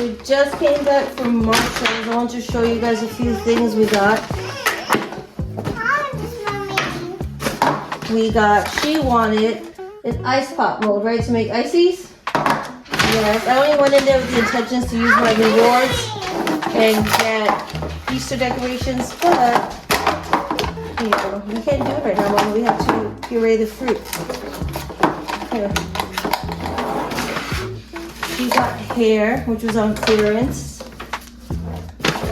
We just came back from Marshalls. I want to show you guys a few things we got. She wanted an ice pop mold, right, to make ices? Yes, I only went in there with the intentions to use my rewards and get Easter decorations, but you know, we can't do it right now, Mom. We have to puree the fruit. Here. She got hair, which was on clearance. You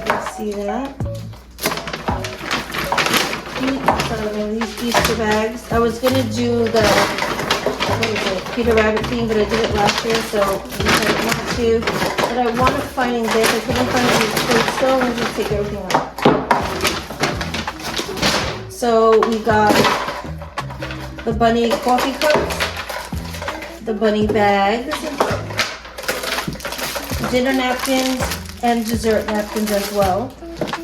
can see that. These Easter bags. I was gonna do the Peter Rabbit theme, but I did it last year, so I decided not to. But I wanted finding this. I couldn't find any, so I'm just take everything out. So we got the bunny coffee cups, the bunny bags, dinner napkins, and dessert napkins as well.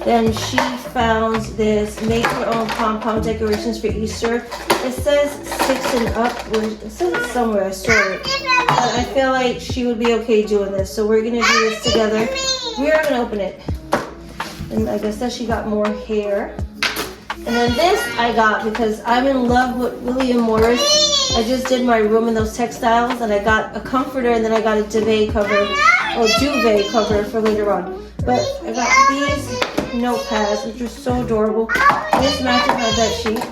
Then she found this make your own pom-pom decorations for Easter. It says 6 and up. It says it somewhere, I saw it. But I feel like she would be okay doing this. So we're gonna do this together. We are gonna open it. And like I said, she got more hair. And then this I got because I'm in love with William Morris. I just did my room in those textiles and I got a comforter and then I got a duvet cover for later on. But I got these notepads, which are so adorable. This matches my bed sheet.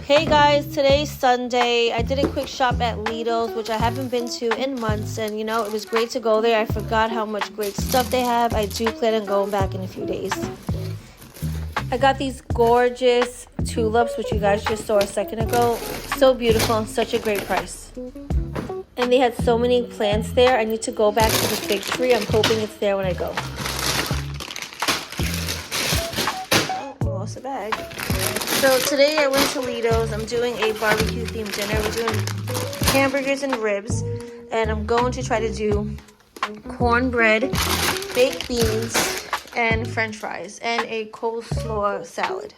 Hey guys, today's Sunday. I did a quick shop at Lidl's, which I haven't been to in months, and you know, it was great to go there. I forgot how much great stuff they have. I do plan on going back in a few days. I got these gorgeous tulips, which you guys just saw a second ago. So beautiful and such a great price. And they had so many plants there. I need to go back to the fig tree. I'm hoping it's there when I go. Oh, lost a bag. So today I went to Lidl's. I'm doing a barbecue themed dinner. We're doing hamburgers and ribs. And I'm going to try to do cornbread, baked beans, and french fries. And a coleslaw salad.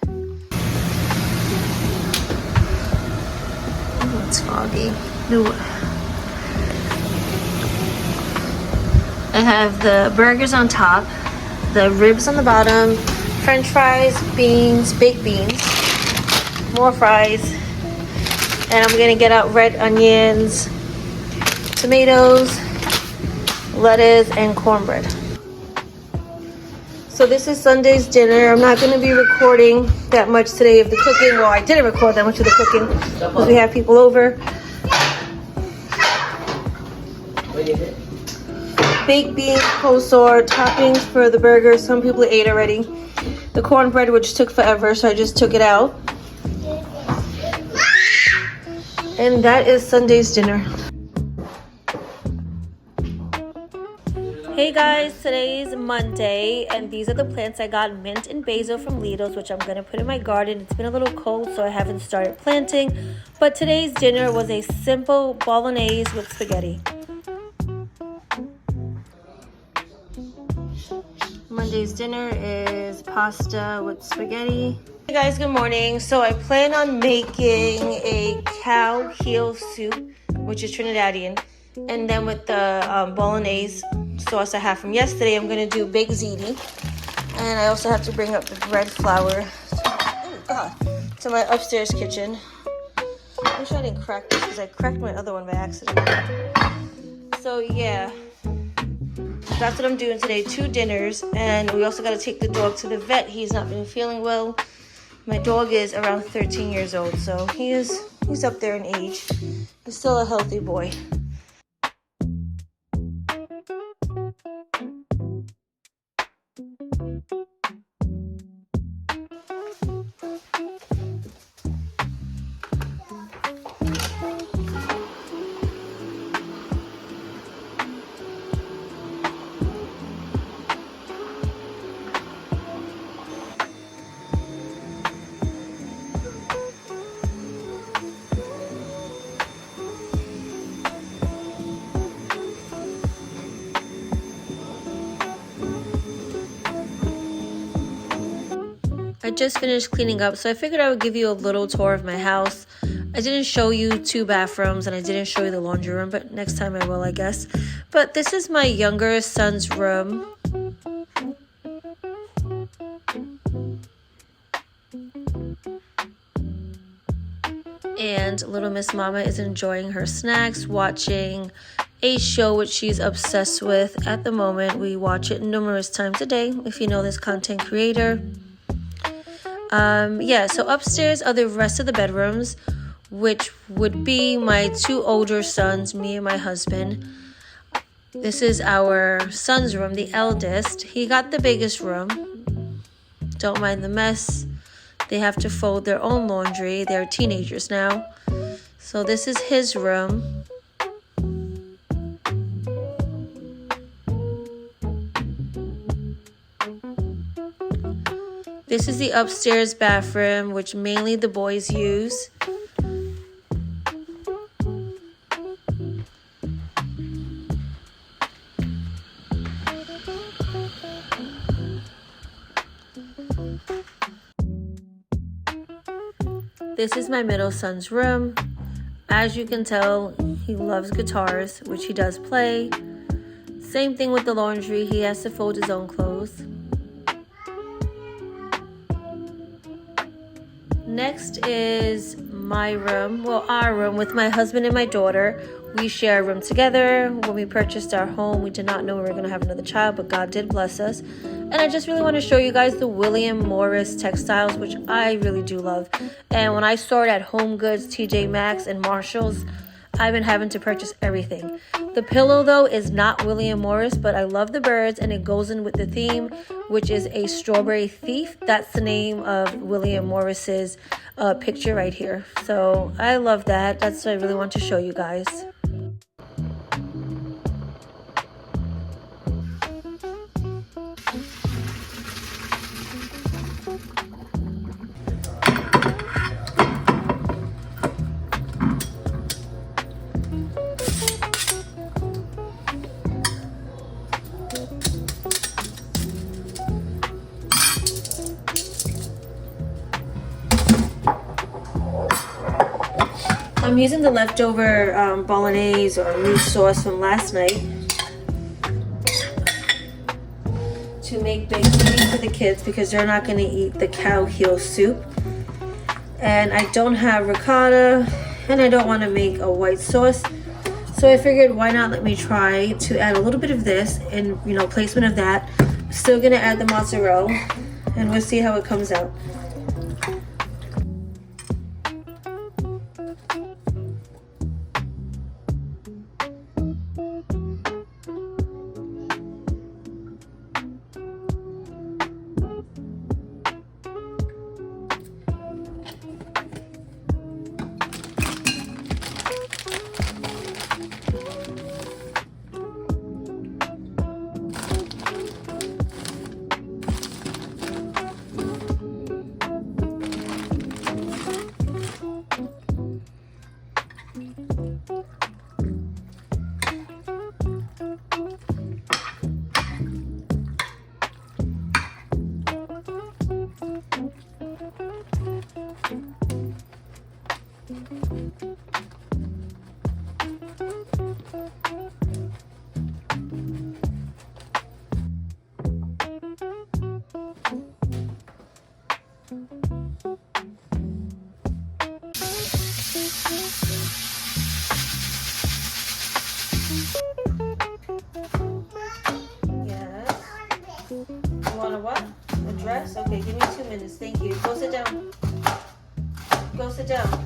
Oh, it's foggy. I have the burgers on top, the ribs on the bottom, french fries, beans, baked beans. More fries, and I'm gonna get out red onions, tomatoes, lettuce, and cornbread. So this is Sunday's dinner. I'm not gonna be recording that much today of the cooking. Well, I didn't record that much of the cooking because we have people over. Baked beans, coleslaw, toppings for the burgers. Some people ate already. The cornbread, which took forever, so I just took it out. And that is Sunday's dinner. Hey guys, today's Monday, and these are the plants I got: mint and basil from Lidl's, which I'm gonna put in my garden. It's been a little cold, so I haven't started planting. But today's dinner was a simple bolognese with spaghetti. Monday's dinner is pasta with spaghetti. Hey guys, good morning. So I plan on making a cow heel soup, which is Trinidadian, and then with the bolognese sauce I have from yesterday, I'm gonna do baked ziti, and I also have to bring up the bread flour to my upstairs kitchen. I wish I didn't crack this because I cracked my other one by accident. So yeah, that's what I'm doing today. 2 dinners, and we also got to take the dog to the vet. He's not been feeling well. My dog is around 13 years old, so he's up there in age. He's still a healthy boy. I just finished cleaning up, so I figured I would give you a little tour of my house. I didn't show you 2 bathrooms and I didn't show you the laundry room, but next time I will, I guess. But this is my younger son's room. And little Miss Mama is enjoying her snacks, watching a show which she's obsessed with at the moment. We watch it numerous times a day, if you know this content creator. Yeah, so upstairs are the rest of the bedrooms, which would be my 2 older sons, me and my husband. This is our son's room, the eldest. He got the biggest room. Don't mind the mess. They have to fold their own laundry. They're teenagers now. So this is his room. This is the upstairs bathroom, which mainly the boys use. This is my middle son's room. As you can tell, he loves guitars, which he does play. Same thing with the laundry. He has to fold his own clothes. Next is my room, well, our room with my husband and my daughter. We share a room together. When we purchased our home, we did not know we were going to have another child, but God did bless us. And I just really want to show you guys the William Morris textiles, which I really do love. And when I saw it at Home Goods, TJ Maxx, and Marshalls, I've been having to purchase everything. The pillow, though, is not William Morris, but I love the birds, and it goes in with the theme, which is a strawberry thief. That's the name of William Morris's picture right here. So I love that. That's what I really want to show you guys. I'm using the leftover bolognese or meat sauce from last night to make baked beans for the kids because they're not going to eat the cow heel soup. And I don't have ricotta and I don't want to make a white sauce. So I figured why not let me try to add a little bit of this and, you know, placement of that. Still going to add the mozzarella and we'll see how it comes out. Dress? Okay, give me 2 minutes. Thank you. Go sit down. Go sit down.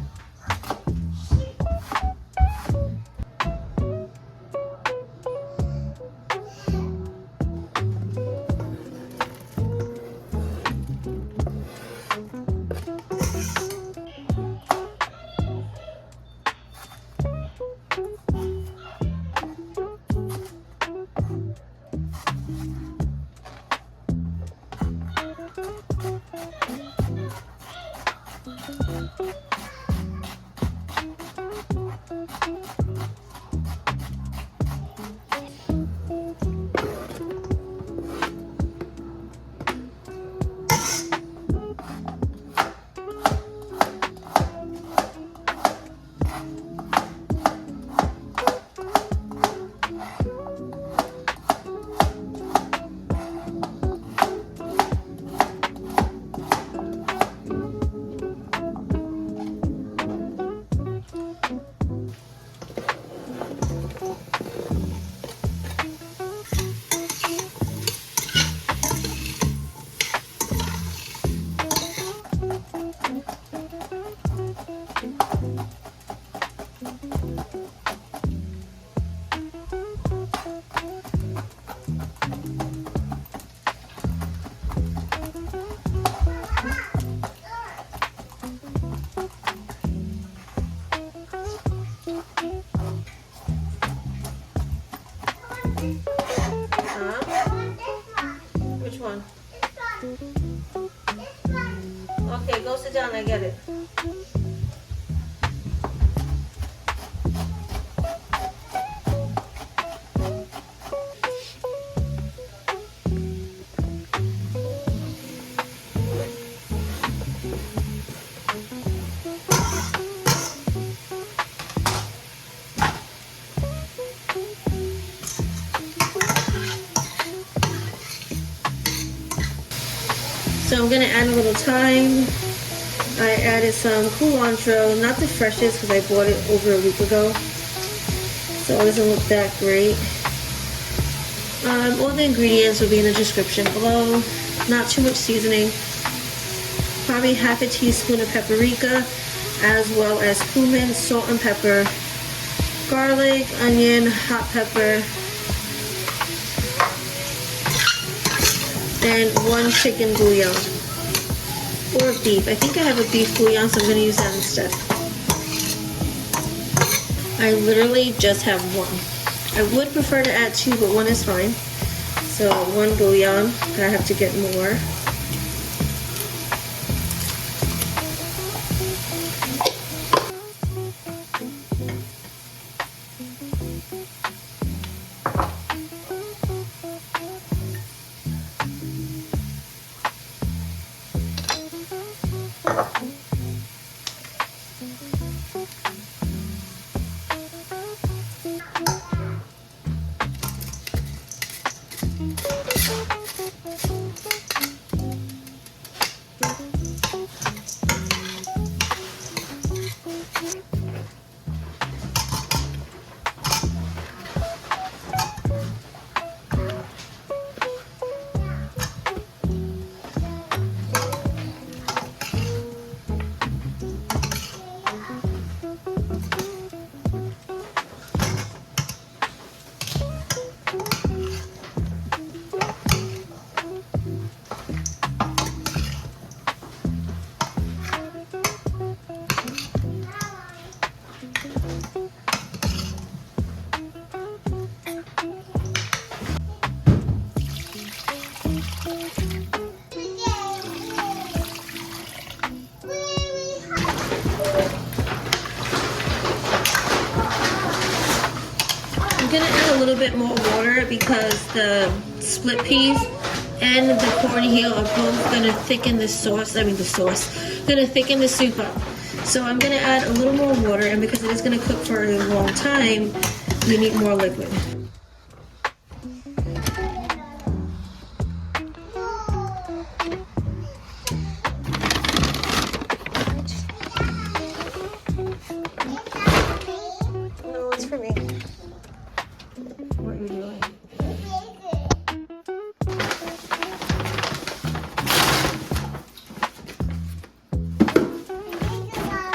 Which one? Okay, go sit down. I get it. So I'm gonna add a little thyme. I added some culantro, not the freshest because I bought it over a week ago, so it doesn't look that great. All the ingredients will be in the description below. Not too much seasoning. Probably half a teaspoon of paprika, as well as cumin, salt and pepper, garlic, onion, hot pepper, and 1 chicken bouillon. Or beef. I think I have a beef bouillon, so I'm going to use that instead. I literally just have 1. I would prefer to add 2, but 1 is fine. So 1 bouillon, I have to get more. I'm gonna add a little bit more water because the split peas and the cornmeal are both gonna thicken the sauce. Gonna thicken the soup up. So I'm gonna add a little more water, and because it is gonna cook for a long time, we need more liquid. No, it's for me. What are you doing?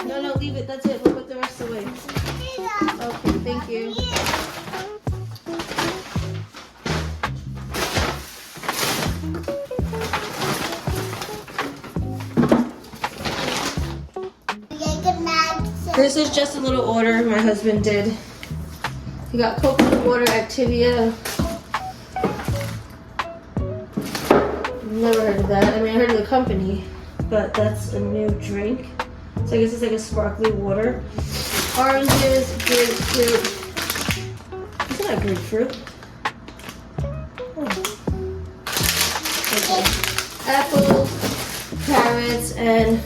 No, leave it. That's it. We'll put the rest away. Okay, thank you. This is just a little order my husband did. He got coconut water Activia. Never heard of that. I mean, I heard of the company, but that's a new drink. So I guess it's like a sparkly water. Oranges, grapefruit. It's not grapefruit. Oh. Okay. Apples, carrots, and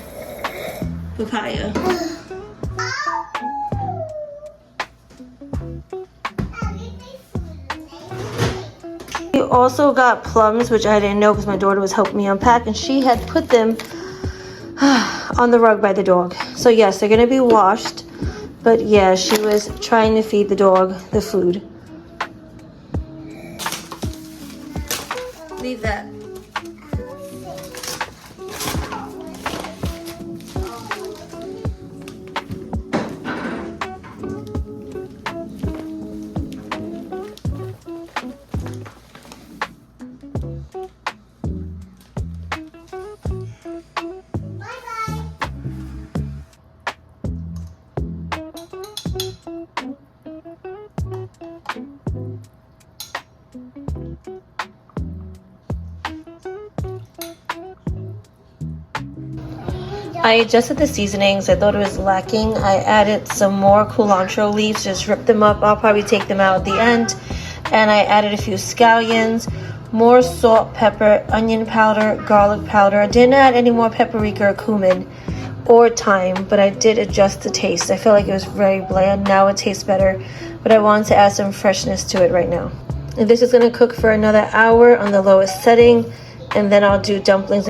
papaya. We also got plums, which I didn't know because my daughter was helping me unpack, and she had put them on the rug by the dog. So yes, they're gonna be washed, but yeah, she was trying to feed the dog the food. Leave that. I adjusted the seasonings. I thought it was lacking. I added some more culantro leaves, just ripped them up. I'll probably take them out at the end. And I added a few scallions, more salt, pepper, onion powder, garlic powder. I didn't add any more paprika or cumin or thyme, but I did adjust the taste. I felt like it was very bland. Now it tastes better, but I wanted to add some freshness to it right now. And this is going to cook for another hour on the lowest setting, and then I'll do dumplings.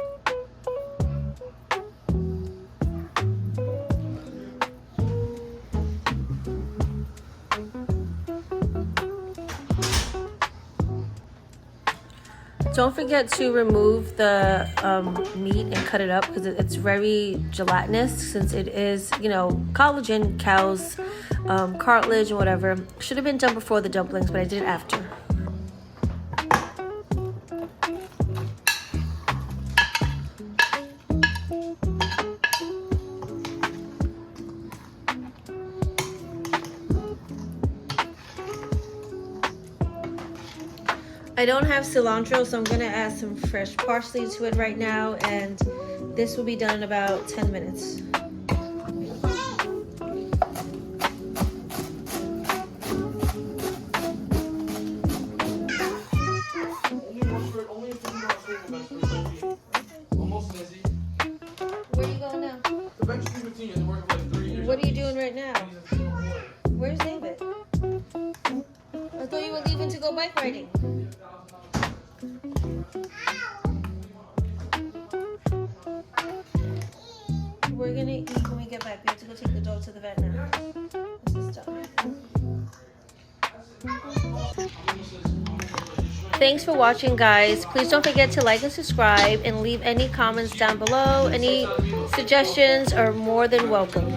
Don't forget to remove the meat and cut it up because it's very gelatinous, since it is, you know, collagen, cow's cartilage and whatever. Should have been done before the dumplings, but I did it after. I don't have cilantro, so I'm gonna add some fresh parsley to it right now, and this will be done in about 10 minutes. Where are you going now? What are you doing right now? Where's David? I thought you were leaving to go bike riding. We're gonna eat when we get back. We have to go take the dog to the vet now. This is done. Thanks for watching, guys. Please don't forget to like and subscribe and leave any comments down below. Any suggestions are more than welcome.